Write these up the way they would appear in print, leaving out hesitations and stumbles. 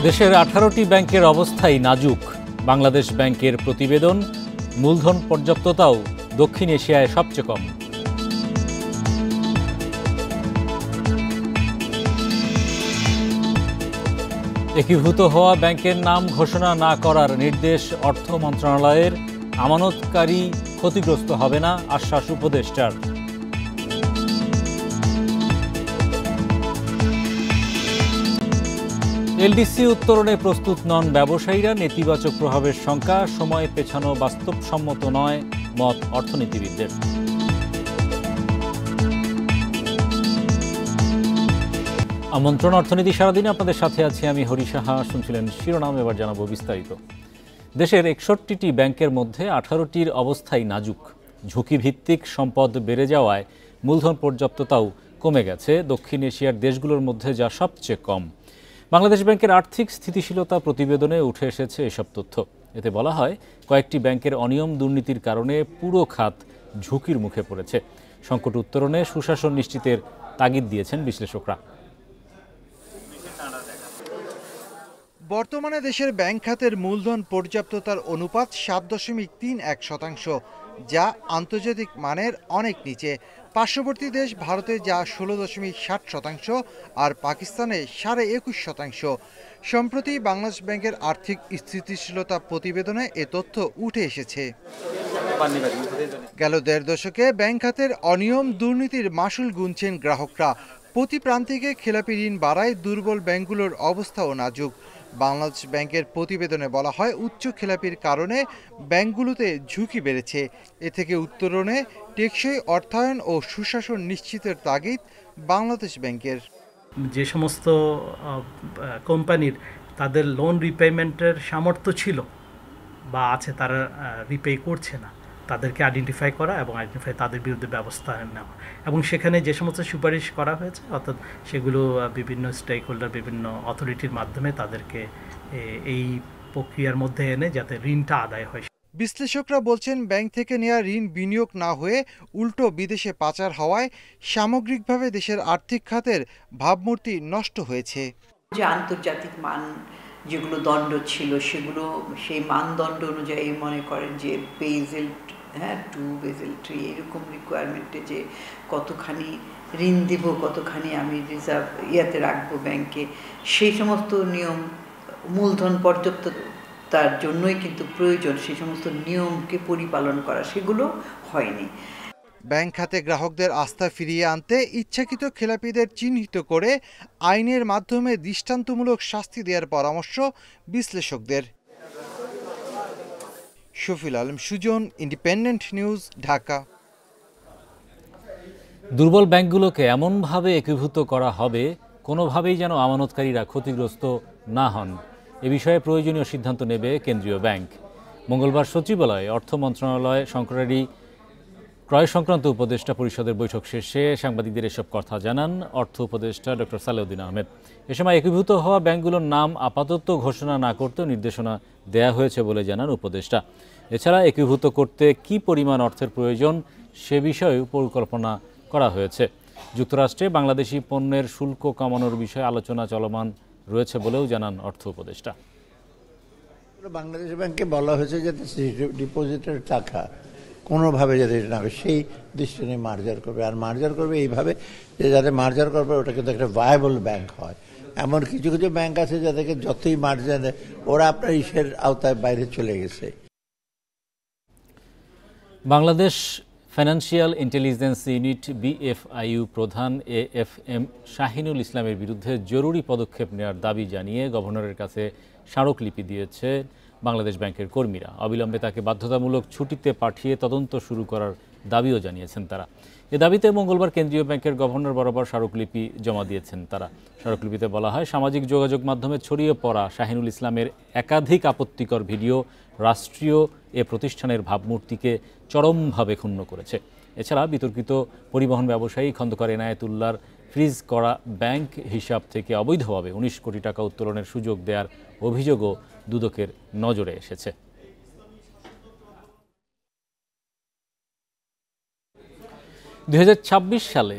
দেশের 18টি ব্যাংকের অবস্থাই নাজুক। বাংলাদেশ ব্যাংকের প্রতিবেদন, মূলধন পর্যাপ্ততাও দক্ষিণ এশিয়ায় সবচেয়ে কম। একীভূত হওয়া ব্যাংকের নাম ঘোষণা না করার নির্দেশ অর্থ মন্ত্রণালয়ের। আমানতকারী ক্ষতিগ্রস্ত হবে না, আশ্বাস উপদেষ্টার। এলডিসি উত্তরণে প্রস্তুত নন ব্যবসায়ীরা, নেতিবাচক প্রভাবের শঙ্কা। সময় পেছানো বাস্তবসম্মত নয়, মত অর্থনীতিবিদদের। আমন্ত্রণ অর্থনীতি সারাদিনে আপনাদের সাথে আছি আমি হরি সাহা। শুনছিলেন শিরোনাম, এবার জানাবো বিস্তারিত। দেশের 61টি ব্যাংকের মধ্যে 18টির অবস্থাই নাজুক। ঝুঁকিভিত্তিক সম্পদ বেড়ে যাওয়ায় মূলধন পর্যাপ্ততাও কমে গেছে। দক্ষিণ এশিয়ার দেশগুলোর মধ্যে যা সবচেয়ে কম। বাংলাদেশ ব্যাংকের আর্থিক স্থিতিশীলতা প্রতিবেদনে উঠে এসেছে এসব তথ্য। এতে বলা হয়, কয়েকটি ব্যাংকের অনিয়ম দুর্নীতির কারণে পুরো খাত ঝুঁকির মুখে পড়েছে। সংকট উত্তরণে সুশাসন নিশ্চিতের তাগিদ দিয়েছেন বিশ্লেষকরা। বর্তমানে দেশের ব্যাংক খাতের মূলধন পর্যাপ্ততার অনুপাত 7.31%, যা আন্তর্জাতিক মানের অনেক নিচে। পার্শ্ববর্তী দেশ ভারতে যা 16.60% আর পাকিস্তানে 21.5%। সম্প্রতি বাংলাদেশ ব্যাংকের আর্থিক স্থিতিশীলতা প্রতিবেদনে এ তথ্য উঠে এসেছে। গেল 1.5 দশকে ব্যাংক খাতের অনিয়ম দুর্নীতির মাসুল গুনছেন গ্রাহকরা। প্রতি প্রান্তিকে খেলাপি ঋণ বাড়ায় দুর্বল ব্যাংকগুলোর অবস্থাও নাজুক। বাংলাদেশ ব্যাংকের প্রতিবেদনে বলা হয়, উচ্চ খেলাপির কারণে ব্যাংকগুলোতে ঝুঁকি বেড়েছে। এ থেকে উত্তরণে টেকসই অর্থায়ন ও সুশাসন নিশ্চিতের তাগিদ বাংলাদেশ ব্যাংকের। যে সমস্ত কোম্পানির তাদের লোন রিপেমেন্টের সামর্থ্য ছিল বা আছে, তারা রিপে করছে না, তাদেরকে আইডেন্টিফাই করা এবং তাদের বিরুদ্ধে ব্যবস্থা নেওয়া। এবং সেখানে যে সমস্ত সুপারিশ করা হয়েছে, অর্থাৎ সেগুলো বিভিন্ন স্টেক হোল্ডার, বিভিন্ন অথরিটির মাধ্যমে তাদেরকে এই প্রক্রিয়ার মধ্যে এনে যাতে ঋণটা আদায় হয়। বিশ্লেষকরা বলছেন, ব্যাংক থেকে নেওয়া ঋণ বিনিয়োগ না হয়ে উল্টো বিদেশে পাচার হওয়ায় সামগ্রিকভাবে দেশের আর্থিক খাতের ভাবমূর্তি নষ্ট হয়েছে। যে আন্তর্জাতিক মান যেগুলো দণ্ড ছিল, সেগুলো সেই মানদণ্ড অনুযায়ী মনে করেন যে বেসেল 2, বেসেল 3 এরকম রিকোয়ারমেন্টে যে কতখানি ঋণ দিব, কতখানি আমি রিজার্ভ ইয়াতে রাখবো ব্যাংকে, সেই সমস্ত নিয়ম মূলধন পর্যাপ্ততার জন্যই কিন্তু প্রয়োজন। সেই সমস্ত নিয়মকে পরিপালন করা, সেগুলো হয়নি। ব্যাংক খাতে গ্রাহকদের আস্থা ফিরিয়ে আনতে ইচ্ছাকৃত খেলাপিদের চিহ্নিত করে আইনের মাধ্যমে দৃষ্টান্তমূলক শাস্তি দেওয়ার পরামর্শ বিশ্লেষকদের। Shafil Alam Sujan, independent news, Dhaka. দুর্বল ব্যাংকগুলোকে এমনভাবে একীভূত করা হবে, কোনোভাবেই যেন আমানতকারীরা ক্ষতিগ্রস্ত না হন। এ বিষয়ে প্রয়োজনীয় সিদ্ধান্ত নেবে কেন্দ্রীয় ব্যাংক। মঙ্গলবার সচিবালয়ে অর্থ মন্ত্রণালয় সরকারি ক্রয় সংক্রান্ত উপদেষ্টা পরিষদের বৈঠক শেষে সাংবাদিকদের এসব কথা জানান অর্থ উপদেষ্টা ডক্টর সালেউদ্দিন আহমেদ। এ সময় একীভূত হওয়া ব্যাংকগুলোর নাম আপাতত ঘোষণা না করতেও নির্দেশনা দেয়া হয়েছে বলে জানান উপদেষ্টা। এছাড়া একীভূত করতে কী পরিমাণ অর্থের প্রয়োজন সে বিষয়েও পরিকল্পনা করা হয়েছে। যুক্তরাষ্ট্রে বাংলাদেশি পণ্যের শুল্ক কমানোর বিষয়ে আলোচনা চলমান রয়েছে বলেও জানান অর্থ উপদেষ্টা। বাংলাদেশ ব্যাংকে বলা হয়েছে যে ডিপোজিটের টাকা কোনোভাবে যাতে না হবে, সেই দৃষ্টি নিয়ে মার্জার করবে। আর মার্জার করবে এইভাবে যে যাতে মার্জার করবে ওটা কিন্তু একটা ভায়াবল ব্যাংক হয়। এমন কিছু কিছু ব্যাংক আছে যাদেরকে যতই মার্জার দেয় ওরা আপনার ইসের আওতায় বাইরে চলে গেছে। Bangladesh financial intelligence unit BFIU প্রধান AFM শাহিনুল ইসলামের বিরুদ্ধে জরুরি পদক্ষেপ নেওয়ার দাবি জানিয়ে গভর্নরের কাছে স্মারকলিপি দিয়েছে বাংলাদেশ ব্যাংকের কর্মীরা। অবিলম্বে তাকে বাধ্যতামূলক ছুটিতে পাঠিয়ে তদন্ত শুরু করার দাবিও জানিয়েছেন তারা। এ দাবিতে মঙ্গলবার কেন্দ্রীয় ব্যাংকের গভর্নর বরাবর স্মারকলিপি জমা দিয়েছেন তারা। স্মারকলিপিতে বলা হয়, সামাজিক যোগাযোগ মাধ্যমে ছড়িয়ে পড়া শাহিনুল ইসলামের একাধিক আপত্তিকর ভিডিও রাষ্ট্রীয় এ প্রতিষ্ঠানের ভাবমূর্তিকে চরমভাবে ক্ষুণ্ণ করেছে। এছাড়া বিতর্কিত পরিবহন ব্যবসায়ী খন্দকার এনায়েতুল্লাহর ফ্রিজ করা ব্যাংক হিসাব থেকে অবৈধভাবে 19 কোটি টাকা উত্তোলনের সুযোগ দেওয়ার অভিযোগও দুদকের নজরে এসেছে। 2026 সালে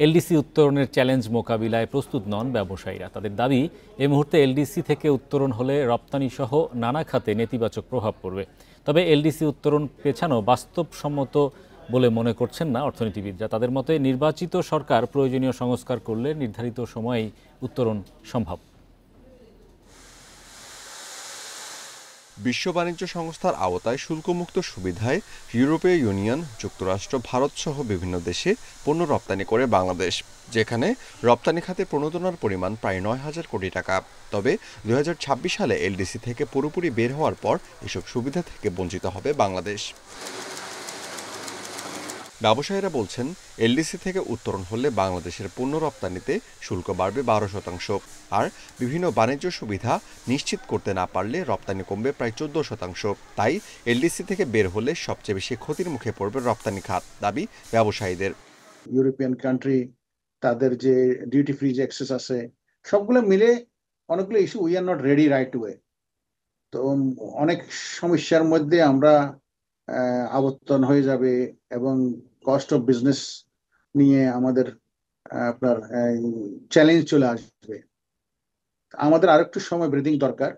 এলডিসি উত্তরণের চ্যালেঞ্জ মোকাবিলায় প্রস্তুত নন ব্যবসায়ীরা। তাদের দাবি, এই মুহূর্তে এলডিসি থেকে উত্তরণ হলে রপ্তানি সহ নানা খাতে নেতিবাচক প্রভাব পড়বে। তবে এলডিসি উত্তরণ পেছানো বাস্তবসম্মত বলে মনে করছেন না অর্থনীতিবিদরা। তাদের মতে নির্বাচিত সরকার প্রয়োজনীয় সংস্কার করলে নির্ধারিত সময়েই উত্তরণ সম্ভব। বিশ্ব বাণিজ্য সংস্থার আওতায় শুল্কমুক্ত সুবিধায় ইউরোপীয় ইউনিয়ন, যুক্তরাষ্ট্র, ভারত সহ বিভিন্ন দেশে পণ্য রপ্তানি করে বাংলাদেশ, যেখানে রপ্তানি খাতে প্রণোদনার পরিমাণ প্রায় ৯,০০০ কোটি টাকা। তবে ২০২৬ সালে এলডিসি থেকে পুরোপুরি বের হওয়ার পর এসব সুবিধা থেকে বঞ্চিত হবে বাংলাদেশ। ব্যবসায়ীরা বলছেন, এলডিসি থেকে উত্তরণ হলে বাংলাদেশের পণ্য রপ্তানিতে শুল্ক বাড়বে ১২%, আর বিভিন্ন বাণিজ্য সুবিধা নিশ্চিত করতে না পারলে রপ্তানি কমবে প্রায় ১৪%। তাই এলডিসি থেকে বের হলে সবচেয়ে বেশি ক্ষতির মুখে পড়বে রপ্তানি খাত, দাবি ব্যবসায়ীদের। ইউরোপিয়ান কান্ট্রি, তাদের যে ডিউটি ফ্রি যে অ্যাক্সেস আছে, সবগুলো মিলে অনেকগুলো issue, we are not ready right way. তো অনেক সমস্যার মধ্যে আমরা আবর্তন হয়ে যাবে এবং কস্ট অফ বিজনেস নিয়ে আমাদের আপনার চ্যালেঞ্জ চলে আসবে। আমাদের আরেকটু সময় ব্রিদিং দরকার।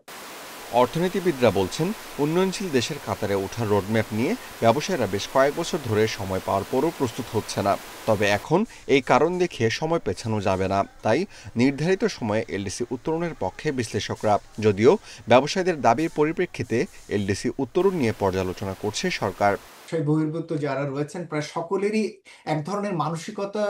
অর্থনীতিবিদরা বলছেন, উন্নয়নশীল দেশের কাতারে ওঠার রোডম্যাপ নিয়ে ব্যবসায়ীরা বেশ কয়েক বছর ধরে সময় পাওয়ার পরও প্রস্তুত হচ্ছে না। তবে এখন এই কারণ দেখিয়ে সময় পেছানো যাবে না। তাই নির্ধারিত সময়ে এলডিসি উত্তরণের পক্ষে বিশ্লেষকরা। যদিও ব্যবসায়ীদের দাবির পরিপ্রেক্ষিতে এলডিসি উত্তরণ নিয়ে পর্যালোচনা করছে সরকার। বহির্ভূত যারা রয়েছেন প্রায় সকলেরই এক ধরনের মানসিকতা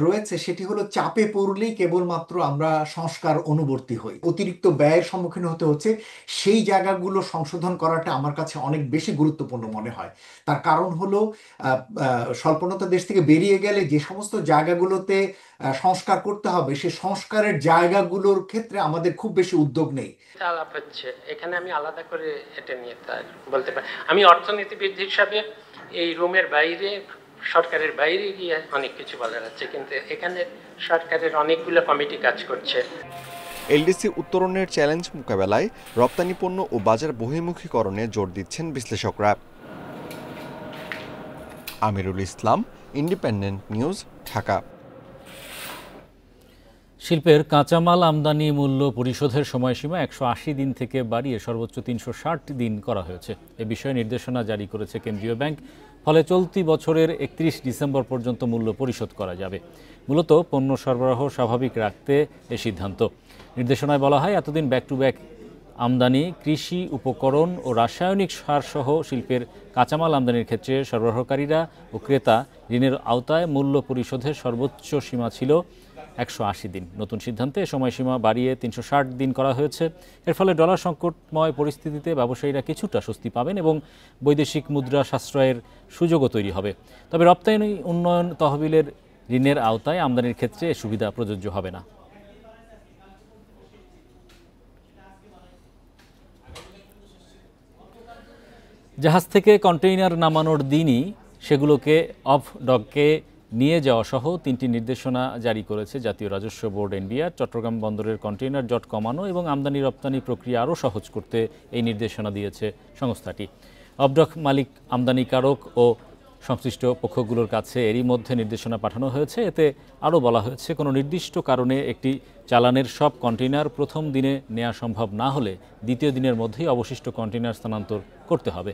রয়েছে, সেটি হলো চাপে পড়লেই কেবলমাত্র আমরা সংস্কার অনুবর্তী হই, অতিরিক্ত ব্যয়ের সম্মুখীন হতে হচ্ছে। সেই জায়গাগুলো সংশোধন করাটা আমার কাছে অনেক বেশি গুরুত্বপূর্ণ মনে হয়। তার কারণ হলো স্বল্পোন্নত দেশ থেকে বেরিয়ে গেলে যে সমস্ত জায়গাগুলোতে সংস্কার করতে হবে, সেই সংস্কারের জায়গাগুলোর ক্ষেত্রে আমাদের খুব বেশি উদ্যোগ নেই। আলাপ হচ্ছে এখানে, আমি আলাদা করে এটা নিয়ে বলতে পারি। আমি অর্থনীতিবিদ হিসাবে এই রুমের বাইরে, সরকারের বাইরে গিয়ে অনেক কিছু বলার আছে, কিন্তু এখানে সরকারের অনেকগুলো কমিটি কাজ করছে। এলডিসি উত্তরণের চ্যালেঞ্জ মোকাবেলায় রপ্তানি পণ্য ও বাজার বহির্মুখীকরণে জোর দিচ্ছেন বিশ্লেষকরা। Amirul Islam, independent news, Dhaka. শিল্পের কাঁচামাল আমদানি মূল্য পরিশোধের সময়সীমা ১৮০ দিন থেকে বাড়িয়ে সর্বোচ্চ ৩৬০ দিন করা হয়েছে। এ বিষয়ে নির্দেশনা জারি করেছে কেন্দ্রীয় ব্যাংক। ফলে চলতি বছরের ৩১ ডিসেম্বর পর্যন্ত মূল্য পরিশোধ করা যাবে। মূলত পণ্য সরবরাহ স্বাভাবিক রাখতে এ সিদ্ধান্ত। নির্দেশনায় বলা হয়, এতদিন ব্যাক টু ব্যাক আমদানি, কৃষি উপকরণ ও রাসায়নিক সার সহ শিল্পের কাঁচামাল আমদানির ক্ষেত্রে সরবরাহকারীরা ও ক্রেতা ঋণের আওতায় মূল্য পরিশোধের সর্বোচ্চ সীমা ছিল ১৮০ দিন। নতুন সিদ্ধান্তে সময়সীমা বাড়িয়ে ৩৬০ দিন করা হয়েছে। এর ফলে ডলার সংকটময় পরিস্থিতিতে ব্যবসায়ীরা কিছুটা স্বস্তি পাবেন এবং বৈদেশিক মুদ্রা সাশ্রয়ের সুযোগও তৈরি হবে। তবে রপ্তানি উন্নয়ন তহবিলের ঋণের আওতায় আমদানির ক্ষেত্রে এ সুবিধা প্রযোজ্য হবে না। জাহাজ থেকে কন্টেইনার নামানোর দিনই সেগুলোকে অফ ডকে নিয়ে যাওয়া সহ ৩টি নির্দেশনা জারি করেছে জাতীয় রাজস্ব বোর্ড এনবিআর। চট্টগ্রাম বন্দরের কন্টেইনার জট কমানো এবং আমদানি রপ্তানি প্রক্রিয়া আরও সহজ করতে এই নির্দেশনা দিয়েছে সংস্থাটি। অফডক মালিক, আমদানিকারক ও সংশ্লিষ্ট পক্ষগুলোর কাছে এরই মধ্যে নির্দেশনা পাঠানো হয়েছে। এতে আরও বলা হয়েছে, কোনো নির্দিষ্ট কারণে একটি চালানের সব কন্টেইনার প্রথম দিনে নেওয়া সম্ভব না হলে দ্বিতীয় দিনের মধ্যেই অবশিষ্ট কন্টেইনার স্থানান্তর করতে হবে।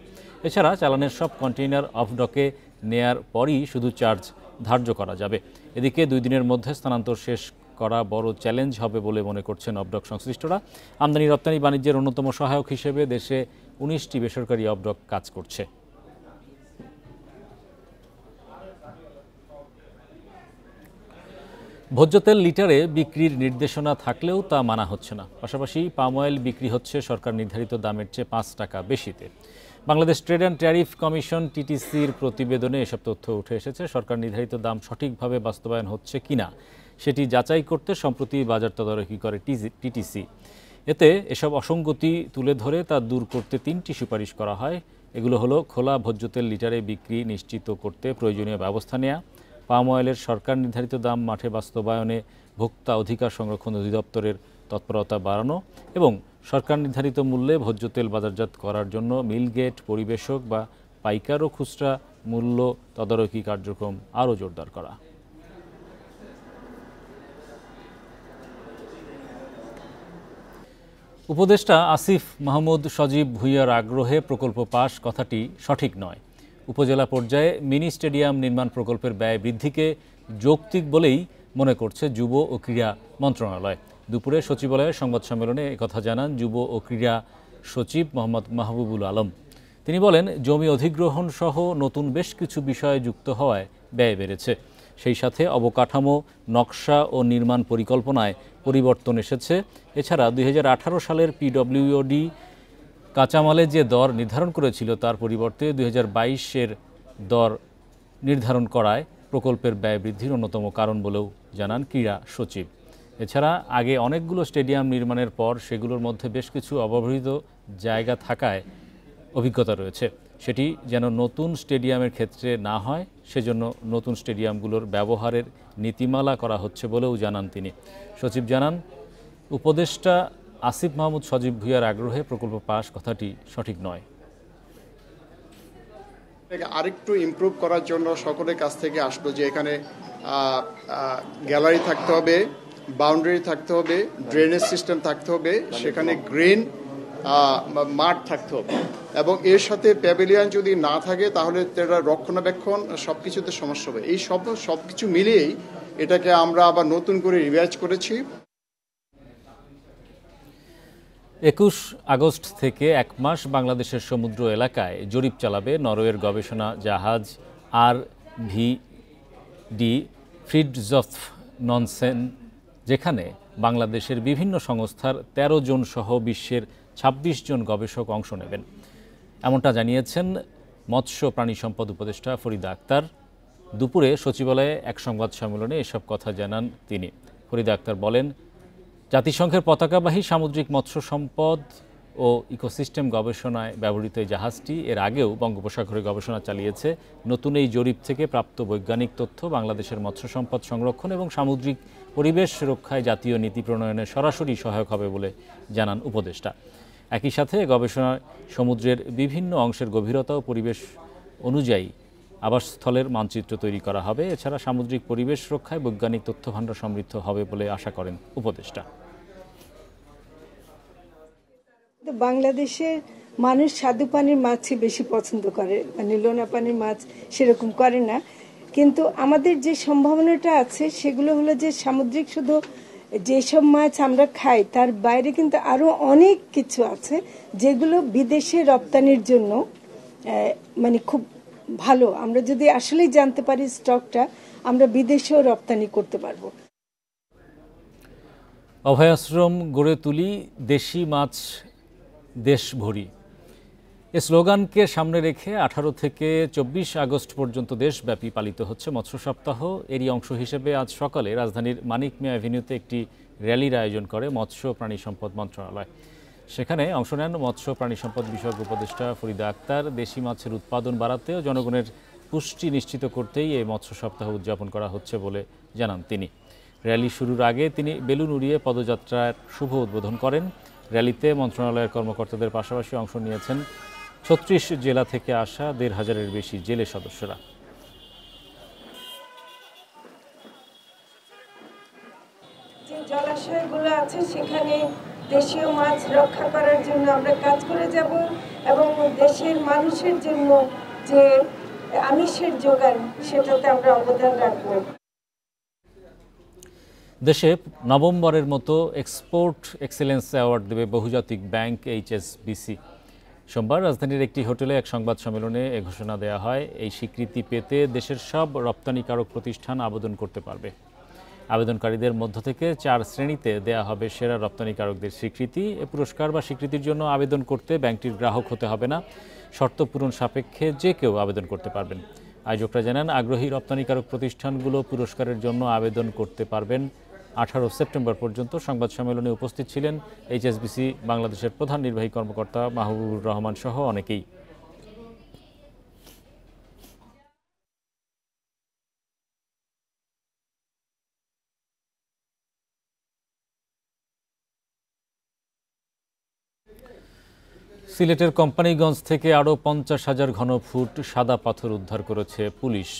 এছাড়া চালানের সব কন্টেইনার অফ ডকে নেয়ার পরই শুধু চার্জ ধার্য করা যাবে। এদিকে 2 দিনের মধ্যে স্থানান্তর শেষ করা বড় চ্যালেঞ্জ হবে বলে মনে করছেন অফডক সংশ্লিষ্টরা। আমদানি রপ্তানি বাণিজ্যের অন্যতম সহায়ক হিসেবে দেশে 19টি বেসরকারি অফডক কাজ করছে। ভোজ্য তেল লিটারে বিক্রির নির্দেশনা থাকলেও তা মানা হচ্ছে না। পাশাপাশি পাম অয়েল বিক্রি হচ্ছে সরকার নির্ধারিত দামের চেয়ে 5 টাকা বেশিতে। Bangladesh trade and tariff commission টিটিসির প্রতিবেদনে এসব তথ্য উঠে এসেছে। সরকার নির্ধারিত দাম সঠিকভাবে বাস্তবায়ন হচ্ছে কিনা সেটি যাচাই করতে সম্প্রতি বাজার তদারকি করে টিটিসি। এতে এসব অসঙ্গতি তুলে ধরে তা দূর করতে 3টি সুপারিশ করা হয়। এগুলো হলো, খোলা ভোজ্য তেল লিটারে বিক্রি নিশ্চিত করতে প্রয়োজনীয় ব্যবস্থা নেওয়া, পাম অয়েলের সরকার নির্ধারিত দাম মাঠে বাস্তবায়নে ভোক্তা অধিকার সংরক্ষণ অধিদপ্তরের তৎপরতা বাড়ানো এবং সরকার নির্ধারিত মূল্যে ভোজ্য তেল বাজারজাত করার জন্য মিলগেট, পরিবেশক বা পাইকার ও খুচরা মূল্য তদারকি কার্যক্রম আরও জোরদার করা। উপদেষ্টা আসিফ মাহমুদ সজীব ভুঁইয়ার আগ্রহে প্রকল্প পাস কথাটি সঠিক নয়। উপজেলা পর্যায়ে মিনি স্টেডিয়াম নির্মাণ প্রকল্পের ব্যয় বৃদ্ধিকে যৌক্তিক বলেই মনে করছে যুব ও ক্রীড়া মন্ত্রণালয়। দুপুরে সচিবালয়ের সংবাদ সম্মেলনে একথা জানান যুব ও ক্রীড়া সচিব মোহাম্মদ মাহবুবুল আলম। তিনি বলেন, জমি অধিগ্রহণ সহ নতুন বেশ কিছু বিষয় যুক্ত হওয়ায় ব্যয় বেড়েছে। সেই সাথে অবকাঠামো, নকশা ও নির্মাণ পরিকল্পনায় পরিবর্তন এসেছে। এছাড়া 2018 সালের পিডব্লিউডি কাঁচামালের যে দর নির্ধারণ করেছিল তার পরিবর্তে 2022-এর দর নির্ধারণ করায় প্রকল্পের ব্যয় বৃদ্ধির অন্যতম কারণ বলেও জানান ক্রীড়া সচিব। এছাড়া আগে অনেকগুলো স্টেডিয়াম নির্মাণের পর সেগুলোর মধ্যে বেশ কিছু অব্যবহৃত জায়গা থাকায় অভিজ্ঞতা রয়েছে। সেটি যেন নতুন স্টেডিয়ামের ক্ষেত্রে না হয়, সেজন্য নতুন স্টেডিয়ামগুলোর ব্যবহারের নীতিমালা করা হচ্ছে বলেও জানান তিনি। সচিব জানান, উপদেষ্টা আসিফ মাহমুদ সজীব ভুঁইয়ার আগ্রহে প্রকল্প পাস কথাটি সঠিক নয়। আরেকটু ইমপ্রুভ করার জন্য সকলের কাছ থেকে আসলো যে এখানে গ্যালারি থাকতে হবে, বাউন্ডারি থাকতে হবে, ড্রেনেজ সিস্টেম থাকতে হবে, সেখানে গ্রিন মাঠ থাকতে হবে এবং এর সাথে প্যাভিলিয়ন যদি না থাকে তাহলে এটা রক্ষণাবেক্ষণ সবকিছুতে সমস্যা হবে। এই সবকিছু মিলিয়েই এটাকে আমরা আবার নতুন করে রিভাইজ করেছি। 21 আগস্ট থেকে 1 মাস বাংলাদেশের সমুদ্র এলাকায় জরিপ চালাবে নরওয়ের গবেষণা জাহাজ RVD ফ্রিডজফ ননসেন, যেখানে বাংলাদেশের বিভিন্ন সংস্থার 13 জন সহ বিশ্বের 26 জন গবেষক অংশ নেবেন। এমনটা জানিয়েছেন মৎস্য প্রাণী সম্পদ উপদেষ্টা ফরিদা আক্তার। দুপুরে সচিবালয়ে এক সংবাদ সম্মেলনে এসব কথা জানান তিনি। ফরিদা আক্তার বলেন, জাতিসংঘের পতাকাবাহী সামুদ্রিক মৎস্য সম্পদ ও ইকোসিস্টেম গবেষণায় ব্যবহৃত এই জাহাজটি এর আগেও বঙ্গোপসাগরে গবেষণা চালিয়েছে। নতুন এই জরিপ থেকে প্রাপ্ত বৈজ্ঞানিক তথ্য বাংলাদেশের মৎস্য সম্পদ সংরক্ষণ এবং সামুদ্রিক পরিবেশ রক্ষায় জাতীয় নীতি প্রণয়নে সরাসরি সহায়ক হবে বলে জানান উপদেষ্টা। একই সাথে গবেষণায় সমুদ্রের বিভিন্ন অংশের গভীরতা ও পরিবেশ অনুযায়ী আবাসস্থলের মানচিত্র তৈরি করা হবে। এছাড়া সামুদ্রিক পরিবেশ রক্ষায় বৈজ্ঞানিক তথ্যভাণ্ডার সমৃদ্ধ হবে বলে আশা করেন উপদেষ্টা। বাংলাদেশের মানুষ স্বাদু পানির মাছই বেশি পছন্দ করে, মানে লোনা পানির মাছ সেরকম করে না। কিন্তু আমাদের যে সম্ভাবনাটা আছে সেগুলো হলো যে সামুদ্রিক শুধু যেসব মাছ আমরা খাই তার বাইরে কিন্তু আরো অনেক কিছু আছে যেগুলো বিদেশে রপ্তানির জন্য মানে খুব ভালো। আমরা যদি আসলেই জানতে পারি স্টকটা, আমরা বিদেশেও রপ্তানি করতে পারবো। অভয়াশ্রম গড়ে তুলি, দেশি মাছ দেশ ভরি, এ স্লোগানকে সামনে রেখে 18 থেকে 24 আগস্ট পর্যন্ত দেশব্যাপী পালিত হচ্ছে মৎস্য সপ্তাহ। এরই অংশ হিসেবে আজ সকালে রাজধানীর মানিক মিয়া অ্যাভিনিউতে একটি র্যালির আয়োজন করে মৎস্য প্রাণী সম্পদ মন্ত্রণালয়। সেখানে অংশ নেন মৎস্য প্রাণী সম্পদ বিষয়ক উপদেষ্টা ফরিদা আক্তার। দেশি মাছের উৎপাদন বাড়াতে ও জনগণের পুষ্টি নিশ্চিত করতেই এই মৎস্য সপ্তাহ উদযাপন করা হচ্ছে বলে জানান তিনি। র্যালি শুরুর আগে তিনি বেলুন উড়িয়ে পদযাত্রার শুভ উদ্বোধন করেন। র্যালিতে মন্ত্রণালয়ের কর্মকর্তাদের পাশাপাশি অংশ নিয়েছেন 36 জেলা থেকে আসা 1,500-এর বেশি জেলে সদস্যরা। যে জলাশয়গুলো আছে সেখানে দেশীয় মাছ রক্ষা করার জন্য আমরা কাজ করে যাব এবং দেশের মানুষের জন্য যে আমিষের যোগান সেটাতে আমরা অবদান রাখব। দেশে নভেম্বরের মতো এক্সপোর্ট এক্সেলেন্স অ্যাওয়ার্ড দেবে বহুজাতিক ব্যাংক HSBC। সোমবার রাজধানীর একটি হোটেলে এক সংবাদ সম্মেলনে এ ঘোষণা দেওয়া হয়। এই স্বীকৃতি পেতে দেশের সব রপ্তানিকারক প্রতিষ্ঠান আবেদন করতে পারবে। আবেদনকারীদের মধ্য থেকে 4 শ্রেণীতে দেয়া হবে সেরা রপ্তানিকারকদের স্বীকৃতি। এ পুরস্কার বা স্বীকৃতির জন্য আবেদন করতে ব্যাংকটির গ্রাহক হতে হবে না, শর্ত পূরণ সাপেক্ষে যে কেউ আবেদন করতে পারবেন। আয়োজকরা জানান, আগ্রহী রপ্তানিকারক প্রতিষ্ঠানগুলো পুরস্কারের জন্য আবেদন করতে পারবেন 18 সেপ্টেম্বর পর্যন্ত। সংবাদ সম্মেলনে উপস্থিত ছিলেন HSBC বাংলাদেশের প্রধান নির্বাহী কর্মকর্তা মাহবুবুর রহমান সহ অনেকেই। সিলেটের কোম্পানিগঞ্জ থেকে আরও 50,000 ঘনফুট সাদা পাথর উদ্ধার করেছে পুলিশ।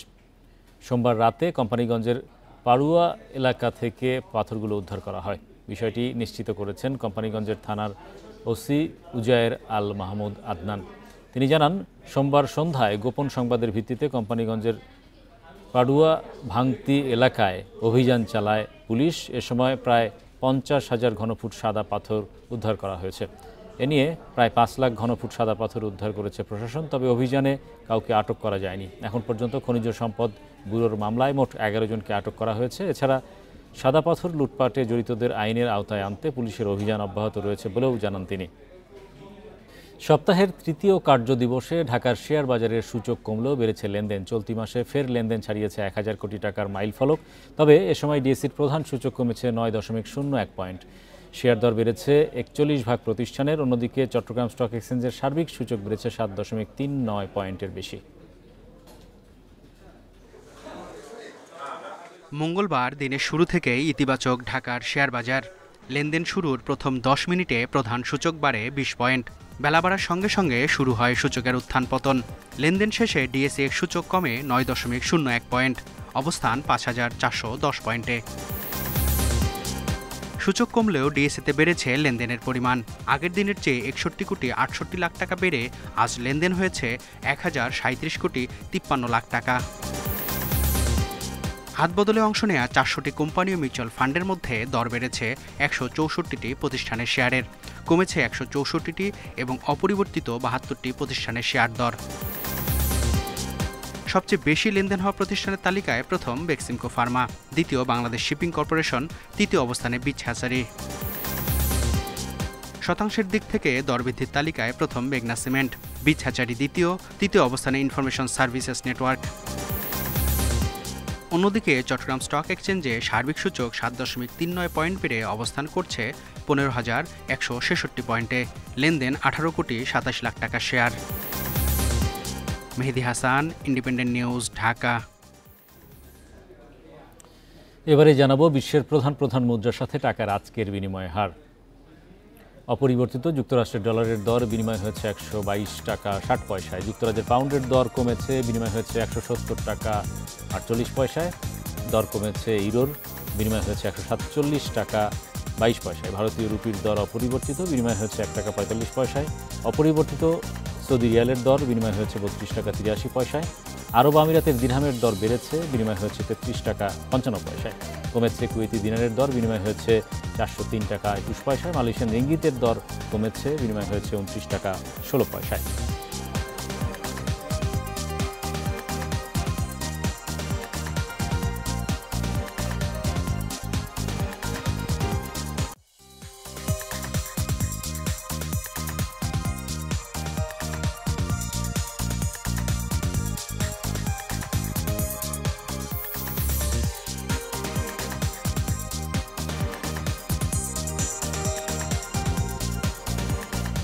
সোমবার রাতে কোম্পানিগঞ্জের পাড়ুয়া এলাকা থেকে পাথরগুলো উদ্ধার করা হয়। বিষয়টি নিশ্চিত করেছেন কোম্পানিগঞ্জের থানার ওসি উজায়ের আল মাহমুদ আদনান। তিনি জানান, সোমবার সন্ধ্যায় গোপন সংবাদের ভিত্তিতে কোম্পানিগঞ্জের পাডুয়া ভাঙতি এলাকায় অভিযান চালায় পুলিশ। এ সময় প্রায় 50,000 ঘনফুট সাদা পাথর উদ্ধার করা হয়েছে। এ নিয়ে প্রায় 5 লাখ ঘনফুট সাদা পাথর উদ্ধার করেছে প্রশাসন, তবে অভিযানে কাউকে আটক করা যায়নি। এখন পর্যন্ত খনিজ সম্পদ ব্যুরোর মামলায় মোট 11 জনকে আটক করা হয়েছে। এছাড়া সাদা পাথর লুটপাটে জড়িতদের আইনের আওতায় আনতে পুলিশের অভিযান অব্যাহত রয়েছে বলেও জানান তিনি। সপ্তাহের তৃতীয় কার্য দিবসে ঢাকার শেয়ার বাজারের সূচক কমলেও বেড়েছে লেনদেন। চলতি মাসে ফের লেনদেন ছাড়িয়েছে 1000 কোটি টাকার মাইল ফলক। তবে এ সময় ডিএসইর প্রধান সূচক কমেছে 9.01 পয়েন্ট। শেয়ার দর বেড়েছে 41 ভাগ প্রতিষ্ঠানের। অন্যদিকে চট্টগ্রাম স্টক এক্সচেঞ্জের সার্বিক সূচক বেড়েছে 7.39 পয়েন্টের বেশি। মঙ্গলবার দিনের শুরু থেকেই ইতিবাচক ঢাকার শেয়ার বাজার। লেনদেন শুরুর প্রথম 10 মিনিটে প্রধান সূচক বাড়ে 20 পয়েন্ট। বেলা বাড়ার সঙ্গে সঙ্গে শুরু হয় সূচকের উত্থান পতন। লেনদেন শেষে ডিএসই সূচক কমে 9.01 পয়েন্ট, অবস্থান 5410 পয়েন্টে। সূচক কমলেও ডিএসইতে বেড়েছে লেনদেনের পরিমাণ। আগের দিনের চেয়ে 61 কোটি 68 লাখ টাকা বেড়ে আজ লেনদেন হয়েছে 1037 কোটি 53 লাখ টাকা। হাতবদলে অংশ নেয়া 400টি কোম্পানি ও মিউচুয়াল ফান্ডের মধ্যে দর বেড়েছে 164টি প্রতিষ্ঠানের শেয়ারের, কমেছে 164টি এবং অপরিবর্তিত 72টি প্রতিষ্ঠানের শেয়ার দর। সবচেয়ে বেশি লেনদেন হওয়া প্রতিষ্ঠানের তালিকায় প্রথম বেক্সিমকো ফার্মা, দ্বিতীয় বাংলাদেশ শিপিং কর্পোরেশন, তৃতীয় অবস্থানে বিচ হ্যাচারি। শতাংশের দিক থেকে দরবৃদ্ধির তালিকায় প্রথম মেঘনা সিমেন্ট, বিচ হ্যাচারি দ্বিতীয়, তৃতীয় অবস্থানে ইনফরমেশন সার্ভিসেস নেটওয়ার্ক। অন্যদিকে চট্টগ্রাম স্টক এক্সচেঞ্জে সার্বিক সূচক 7.39 পয়েন্ট বেড়ে অবস্থান করছে 15,166 পয়েন্টে। লেনদেন 18 কোটি 27 লাখ টাকা share. Mehedi Hasan, independent news, Dhaka. এবারে জানাবো বিশ্বের প্রধান মুদ্রার সাথে টাকার আজকের বিনিময় হার। অপরিবর্তিত যুক্তরাষ্ট্রের ডলারের দর বিনিময় হয়েছে 122 টাকা 60 পয়সায়। যুক্তরাজ্যের পাউন্ডের দর কমেছে, বিনিময় হয়েছে 170 টাকা 48 পয়সায়। দর কমেছে ইউরোর, বিনিময় হয়েছে 147 টাকা 22 পয়সায়। ভারতীয় রুপির দর অপরিবর্তিত, বিনিময় হয়েছে 1 টাকা 45 পয়সায়। অপরিবর্তিত সৌদি রিয়ালের দর বিনিময় হয়েছে 32 টাকা 83 পয়সায়। আরব আমিরাতের দিরহামের দর বেড়েছে, বিনিময় হয়েছে 33 টাকা 55 পয়সায়। কমেছে কুয়েতি দিনারের দর, বিনিময় হয়েছে 403 টাকা 21 পয়সায়। মালয়েশিয়ান রিঙ্গিতের দর কমেছে, বিনিময় হয়েছে 29 টাকা 16 পয়সায়।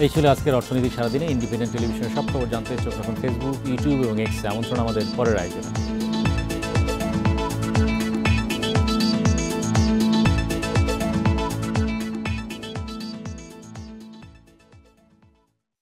এই ছিল আজকের অর্থনীতি সারাদিনে। ইন্ডিপেন্ডেন্ট টেলিভিশনের সব খবর জানতে চোখ রাখুন ফেসবুক, ইউটিউব এবং এক্সে। আমন্ত্রণ আমাদের পরের আয়োজনে।